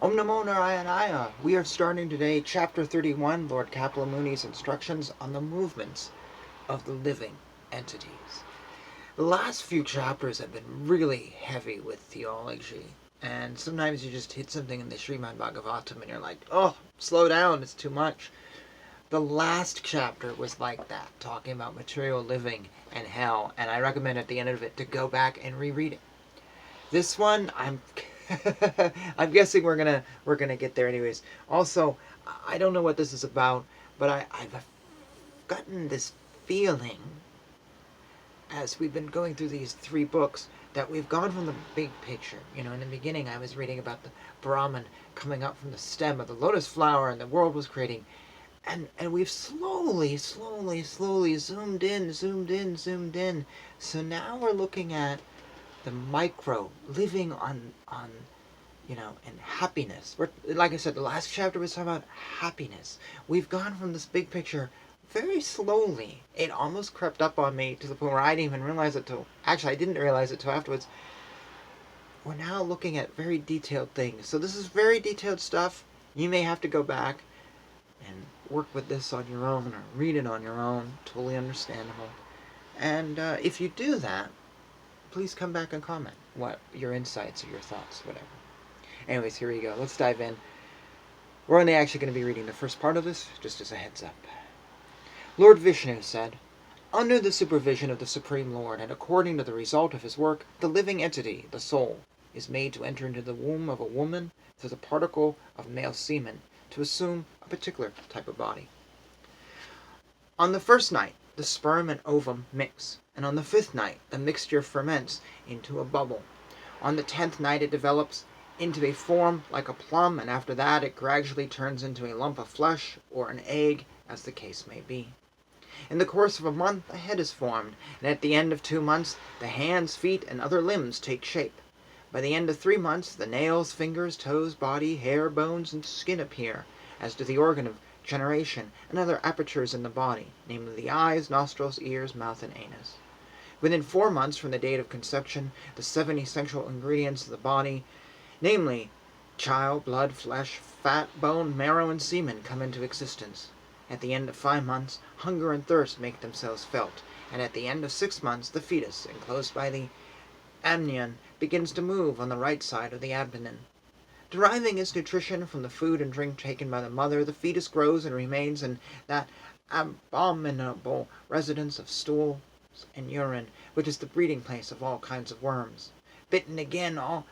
Om Namo Narayana. We are starting today Chapter 31, Lord Kapila instructions on the movements of the living entities. The last few chapters have been really heavy with theology, and sometimes you just hit something in the Srimad Bhagavatam and you're like, oh, slow down, it's too much. The last chapter was like that, talking about material living and hell, and I recommend at the end of it to go back and reread it. This one, I'm guessing we're gonna get there anyways. Also, I don't know what this is about, but I've gotten this feeling as we've been going through these three books that we've gone from the big picture. You know, in the beginning I was reading about the Brahman coming up from the stem of the lotus flower and the world was creating. And we've slowly zoomed in. So now we're looking at the micro living on and happiness. Like I said, the last chapter was talking about happiness. We've gone from this big picture very slowly. It almost crept up on me to the point where I didn't even realize it till... Actually, I didn't realize it till afterwards. We're now looking at very detailed things. So this is very detailed stuff. You may have to go back and work with this on your own or read it on your own. Totally understandable. And if you do that, please come back and comment what your insights or your thoughts, whatever. Anyways, here we go. Let's dive in. We're only actually going to be reading the first part of this, just as a heads up. Lord Vishnu said, under the supervision of the Supreme Lord, and according to the result of his work, the living entity, the soul, is made to enter into the womb of a woman through the particle of male semen to assume a particular type of body. On the first night, the sperm and ovum mix, and on the fifth night, the mixture ferments into a bubble. On the 10th night, it develops into a form like a plum, and after that it gradually turns into a lump of flesh or an egg, as the case may be. In the course of a month, a head is formed, and at the end of 2 months, the hands, feet, and other limbs take shape. By the end of 3 months, the nails, fingers, toes, body, hair, bones, and skin appear, as do the organ of generation and other apertures in the body, namely the eyes, nostrils, ears, mouth, and anus. Within 4 months from the date of conception, the 7 essential ingredients of the body, namely chyle, blood, flesh, fat, bone, marrow, and semen, come into existence. At the end of 5 months, hunger and thirst make themselves felt, and at the end of 6 months, the fetus, enclosed by the amnion, begins to move on the right side of the abdomen. Deriving its nutrition from the food and drink taken by the mother, the fetus grows and remains in that abominable residence of stools and urine, which is the breeding place of all kinds of worms. Bitten again all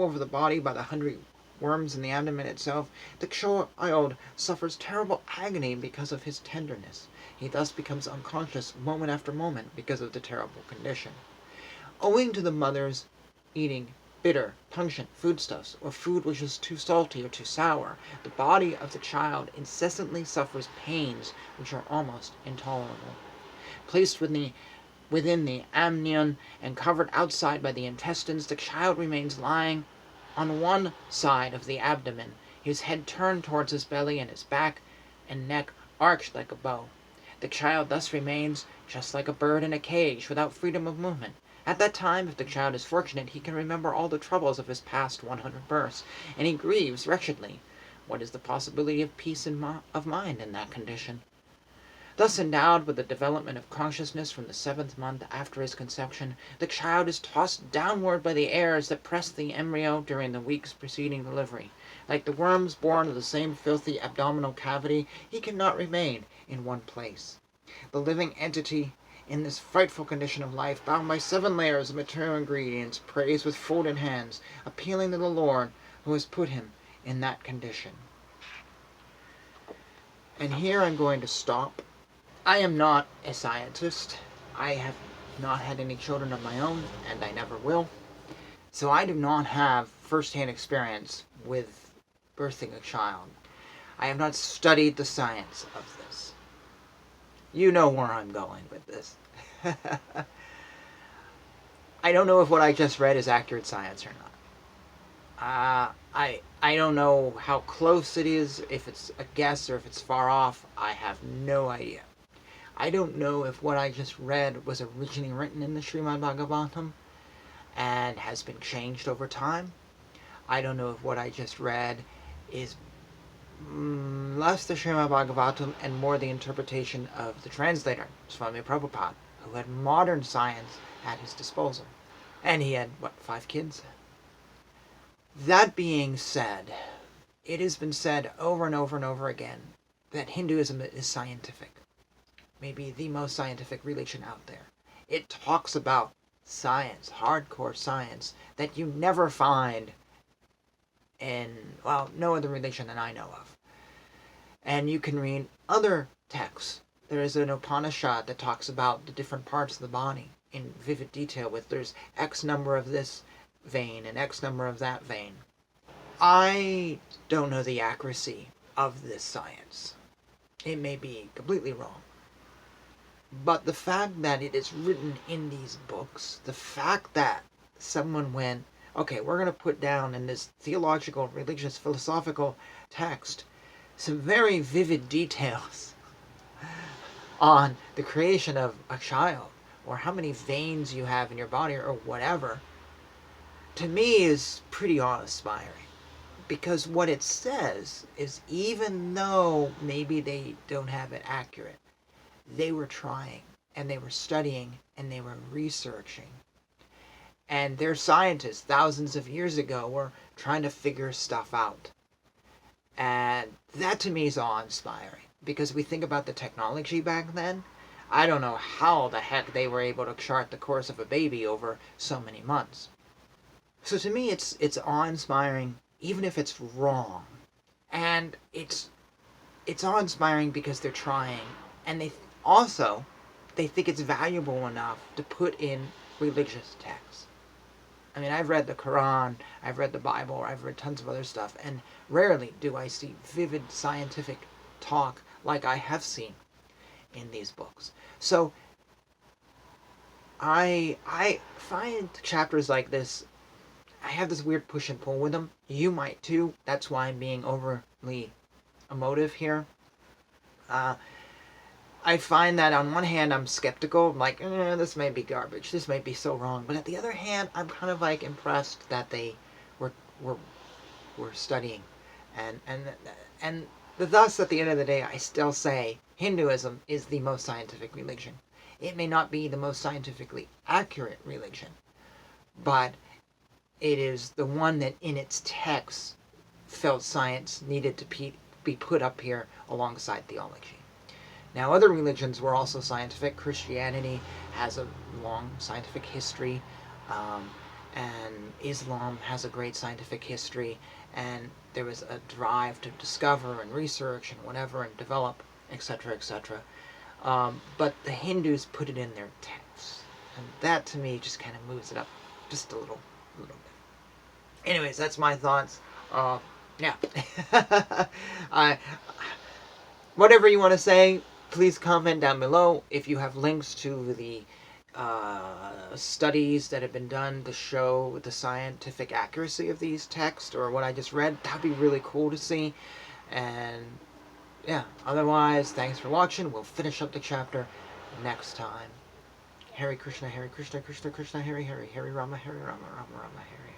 over the body by the hungry worms in the abdomen itself, the child suffers terrible agony because of his tenderness. He thus becomes unconscious moment after moment because of the terrible condition. Owing to the mother's eating bitter, pungent foodstuffs, or food which is too salty or too sour, the body of the child incessantly suffers pains which are almost intolerable. Placed within the amnion and covered outside by the intestines, the child remains lying on one side of the abdomen, his head turned towards his belly and his back and neck arched like a bow. The child thus remains just like a bird in a cage, without freedom of movement. At that time, if the child is fortunate, he can remember all the troubles of his past 100 births, and he grieves wretchedly. What is the possibility of peace of mind in that condition? Thus endowed with the development of consciousness from the 7th month after his conception, the child is tossed downward by the airs that press the embryo during the weeks preceding delivery. Like the worms born of the same filthy abdominal cavity, he cannot remain in one place. The living entity, in this frightful condition of life, bound by 7 layers of material ingredients, prays with folded hands, appealing to the Lord who has put him in that condition. And here I'm going to stop. I am not a scientist. I have not had any children of my own, and I never will. So I do not have first-hand experience with birthing a child. I have not studied the science of this. You know where I'm going with this. I don't know if what I just read is accurate science or not. I don't know how close it is, if it's a guess or if it's far off. I have no idea. I don't know if what I just read was originally written in the Srimad Bhagavatam and has been changed over time. I don't know if what I just read is less the Srimad Bhagavatam and more the interpretation of the translator, Swami Prabhupada, who had modern science at his disposal. And he had, 5 kids? That being said, it has been said over and over and over again that Hinduism is scientific. Maybe the most scientific religion out there. It talks about science, hardcore science, that you never find in, no other religion that I know of. And you can read other texts. There is an Upanishad that talks about the different parts of the body in vivid detail, with there's X number of this vein and X number of that vein. I don't know the accuracy of this science. It may be completely wrong. But the fact that it is written in these books, the fact that someone went, okay, we're going to put down in this theological, religious, philosophical text some very vivid details on the creation of a child, or how many veins you have in your body, or whatever, to me is pretty awe-inspiring. Because what it says is, even though maybe they don't have it accurate, they were trying, and they were studying, and they were researching. And their scientists, thousands of years ago, were trying to figure stuff out. And that to me is awe-inspiring. Because we think about the technology back then, I don't know how the heck they were able to chart the course of a baby over so many months. So to me, it's awe-inspiring, even if it's wrong. And it's awe-inspiring because they're trying, and they think it's valuable enough to put in religious texts. I mean, I've read the Quran, I've read the Bible, I've read tons of other stuff, and rarely do I see vivid scientific talk like I have seen in these books. So I find chapters like this, I have this weird push and pull with them. You might too. That's why I'm being overly emotive here. I find that on one hand I'm skeptical, I'm like, this may be garbage, this may be so wrong. But at the other hand, I'm kind of like impressed that they were studying, and thus at the end of the day, I still say Hinduism is the most scientific religion. It may not be the most scientifically accurate religion, but it is the one that in its texts felt science needed to be put up here alongside theology. Now, other religions were also scientific. Christianity has a long scientific history, and Islam has a great scientific history, and there was a drive to discover and research and whatever and develop, etc., etc. But the Hindus put it in their texts, and that to me just kind of moves it up just a little bit. Anyways, that's my thoughts. Yeah. Whatever you want to say, please comment down below. If you have links to the studies that have been done to show the scientific accuracy of these texts, or what I just read, that'd be really cool to see. And yeah, otherwise, thanks for watching. We'll finish up the chapter next time. Hare Krishna, Krishna Krishna, Hare Hare, Hare Rama, Rama Rama, Hare